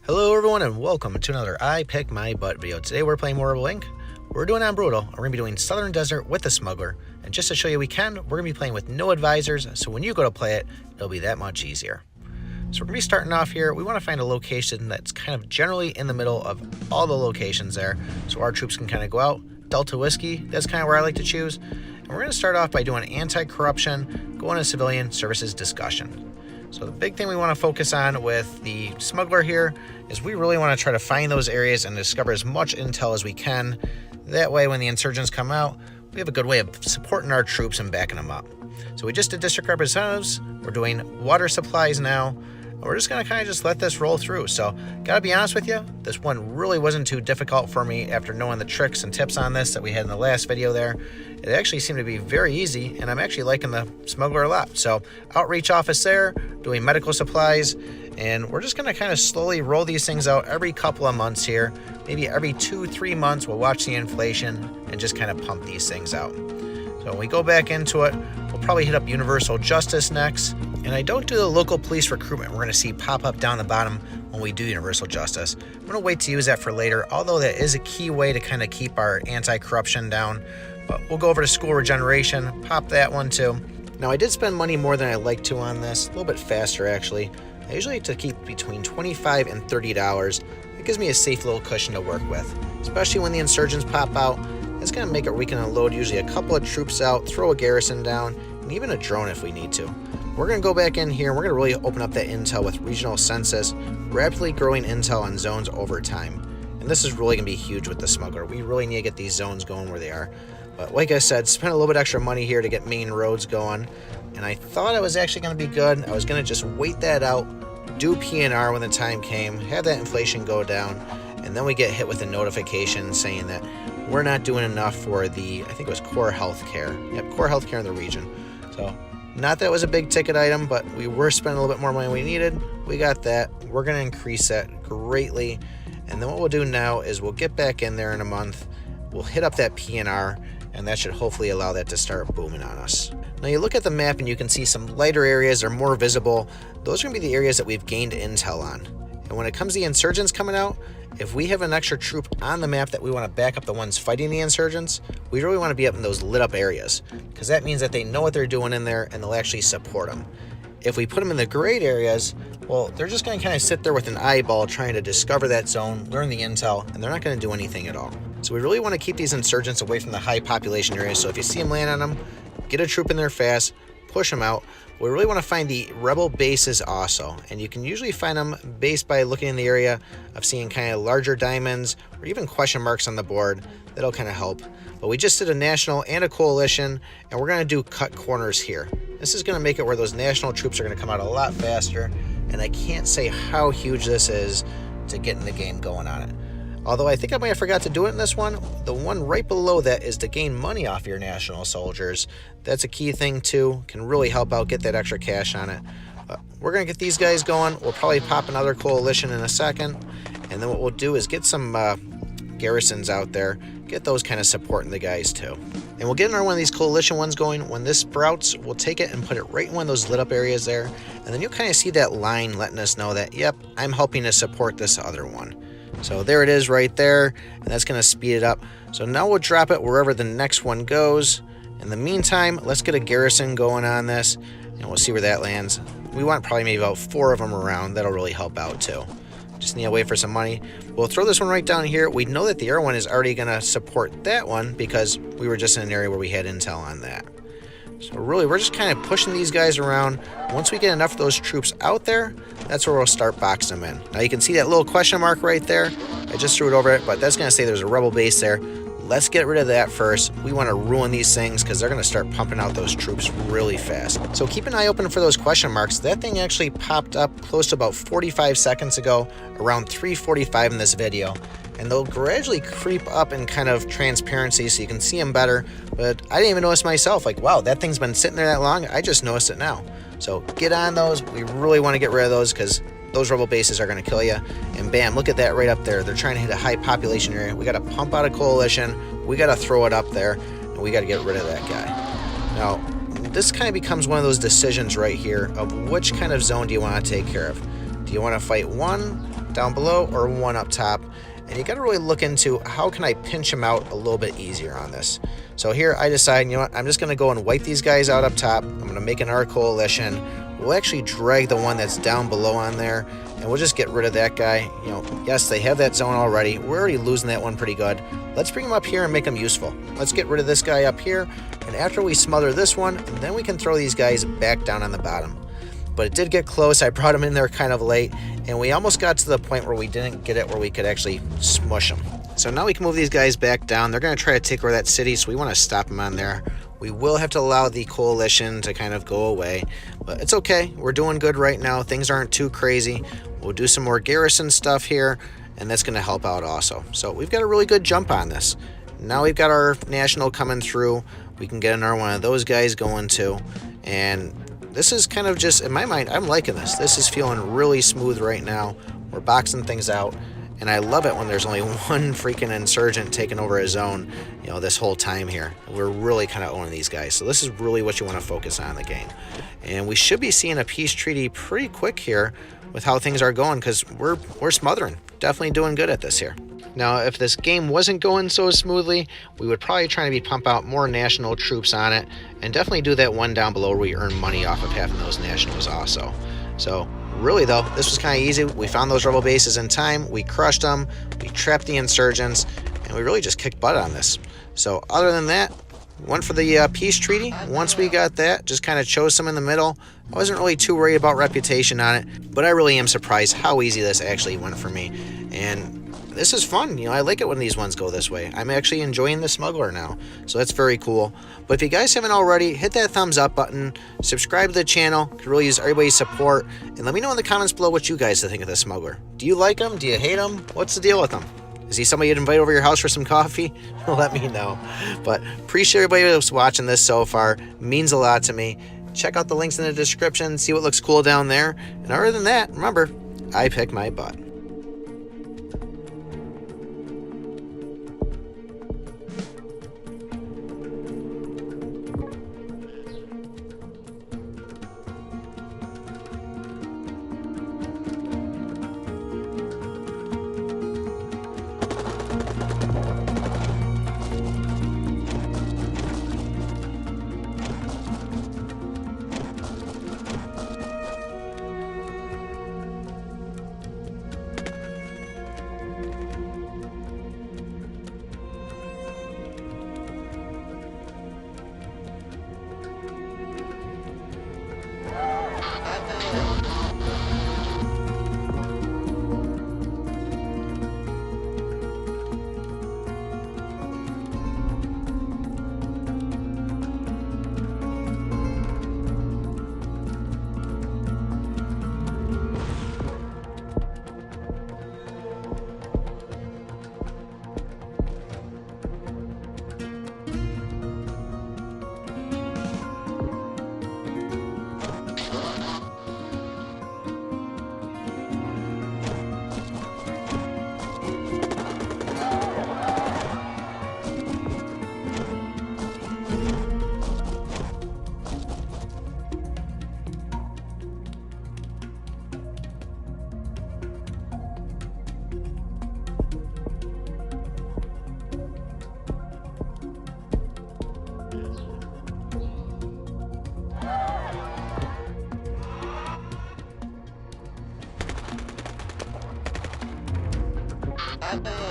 Hello everyone and welcome to another I Pick My Butt video. Today we're playing Mortal Inc. We're doing on Brutal. We're going to be doing Southern Desert with the Smuggler. And just to show you we're going to be playing with no advisors, so when you go to play it, it'll be that much easier. So we're going to be starting off here. We want to find a location that's kind of generally in the middle of all the locations there, so our troops can kind of go out. Delta Whiskey, that's kind of where I like to choose. And we're going to start off by doing anti-corruption, go on a civilian services discussion. So the big thing we want to focus on with the Smuggler here is we really want to try to find those areas and discover as much intel as we can. That way when the insurgents come out, we have a good way of supporting our troops and backing them up. So we just did district representatives, we're doing water supplies now, and we're just going to kind of just let this roll through. So gotta be honest with you, this one really wasn't too difficult for me after knowing the tricks and tips on this that we had in the last video there. It actually seemed to be very easy, and I'm actually liking the Smuggler a lot. So outreach office there, doing medical supplies, and we're just going to kind of slowly roll these things out every couple of months here. Maybe every 2-3 months we'll watch the inflation and just kind of pump these things out. So when we go back into it, we'll probably hit up universal justice next. And I don't do the local police recruitment we're going to see pop up down the bottom when we do universal justice. I'm going to wait to use that for later, although that is a key way to kind of keep our anti-corruption down. But we'll go over to school regeneration, pop that one too. Now I did spend money more than I like to on this, a little bit faster actually. I usually like to keep between $25 and $30. It gives me a safe little cushion to work with, especially when the insurgents pop out. It's going to make it where we can unload usually a couple of troops out, throw a garrison down, and even a drone if we need to. We're going to go back in here and we're going to really open up that intel with regional census, rapidly growing intel on zones over time. And this is really going to be huge with the Smuggler. We really need to get these zones going where they are. But like I said, spent a little bit extra money here to get main roads going. And I thought it was actually going to be good. I was going to just wait that out, do P&R when the time came, have that inflation go down, and then we get hit with a notification saying that we're not doing enough for the, I think it was core healthcare. Yep, core healthcare in the region. So not that it was a big ticket item, but we were spending a little bit more money than we needed. We got that. We're going to increase that greatly. And then what we'll do now is we'll get back in there in a month. We'll hit up that P&R, and that should hopefully allow that to start booming on us. Now you look at the map and you can see some lighter areas are more visible. Those are going to be the areas that we've gained intel on. And when it comes to the insurgents coming out, if we have an extra troop on the map that we want to back up the ones fighting the insurgents, we really want to be up in those lit up areas, because that means that they know what they're doing in there and they'll actually support them. If we put them in the great areas, well, they're just going to kind of sit there with an eyeball trying to discover that zone, learn the intel, and they're not going to do anything at all. So we really want to keep these insurgents away from the high population areas. So if you see them land on them, get a troop in there fast, push them out. We really want to find the rebel bases also, and you can usually find them based by looking in the area of seeing kind of larger diamonds or even question marks on the board. That'll kind of help. But we just did a national and a coalition, and we're going to do cut corners here. This is going to make it where those national troops are going to come out a lot faster, and I can't say how huge this is to getting the game going on it. Although I think I might have forgot to do it in this one. The one right below that is to gain money off your national soldiers. That's a key thing too. Can really help out get that extra cash on it. But we're going to get these guys going. We'll probably pop another coalition in a second. And then what we'll do is get some garrisons out there. Get those kind of supporting the guys too. And we'll get another one of these coalition ones going. When this sprouts, we'll take it and put it right in one of those lit up areas there. And then you'll kind of see that line letting us know that, yep, I'm helping to support this other one. So there it is right there, and that's going to speed it up. So now we'll drop it wherever the next one goes. In the meantime, let's get a garrison going on this, and we'll see where that lands. We want probably maybe about 4 of them around. That'll really help out too. Just need to wait for some money. We'll throw this one right down here. We know that the air one is already going to support that one because we were just in an area where we had intel on that. So really, we're just kind of pushing these guys around. Once we get enough of those troops out there, that's where we'll start boxing them in. Now you can see that little question mark right there. I just threw it over it, but that's going to say there's a rebel base there. Let's get rid of that first. We want to ruin these things because they're going to start pumping out those troops really fast. So keep an eye open for those question marks. That thing actually popped up close to about 45 seconds ago, around 3:45 in this video. And they'll gradually creep up in kind of transparency so you can see them better. But I didn't even notice myself. Like, wow, that thing's been sitting there that long. I just noticed it now. So get on those. We really want to get rid of those because those rebel bases are going to kill you. And bam, look at that right up there. They're trying to hit a high population area. We got to pump out a coalition. We got to throw it up there. And we got to get rid of that guy. Now, this kind of becomes one of those decisions right here of which kind of zone do you want to take care of. Do you want to fight one down below or one up top. And you got to really look into how can I pinch them out a little bit easier on this. So here I decide, you know what, I'm just going to go and wipe these guys out up top. I'm going to make another coalition. We'll actually drag the one that's down below on there, and we'll just get rid of that guy. You know, yes, they have that zone already. We're already losing that one pretty good. Let's bring him up here and make him useful. Let's get rid of this guy up here, and after we smother this one, then we can throw these guys back down on the bottom. But it did get close. I brought him in there kind of late, and we almost got to the point where we didn't get it where we could actually smush them. So now we can move these guys back down. They're going to try to take over that city, so we want to stop them on there. We will have to allow the coalition to kind of go away, but it's okay. We're doing good right now. Things aren't too crazy. We'll do some more garrison stuff here, and that's going to help out also. So we've got a really good jump on this. Now we've got our national coming through. We can get another one of those guys going too, and this is kind of just, in my mind, I'm liking this. This is feeling really smooth right now. We're boxing things out, and I love it when there's only one freaking insurgent taking over a zone, you know, this whole time here. We're really kind of owning these guys. So this is really what you want to focus on in the game. And we should be seeing a peace treaty pretty quick here with how things are going, because we're smothering. Definitely doing good at this here. Now, if this game wasn't going so smoothly, we would probably try to pump out more national troops on it, and definitely do that one down below where we earn money off of having those nationals also. So really though, this was kind of easy. We found those rebel bases in time, we crushed them, we trapped the insurgents, and we really just kicked butt on this. So other than that, went for the peace treaty. Once we got that, just kind of chose some in the middle. I wasn't really too worried about reputation on it, but I really am surprised how easy this actually went for me. And this is fun. You know, I like it when these ones go this way. I'm actually enjoying the Smuggler now, so that's very cool. But if you guys haven't already, hit that thumbs up button, subscribe to the channel. Could really use everybody's support, and let me know in the comments below what you guys think of the Smuggler. Do you like him? Do you hate him? What's the deal with him? Is he somebody you'd invite over your house for some coffee? Let me know. But appreciate everybody who's watching this so far. It means a lot to me. Check out the links in the description, see what looks cool down there. And other than that, remember, I pick my butt. Bye-bye.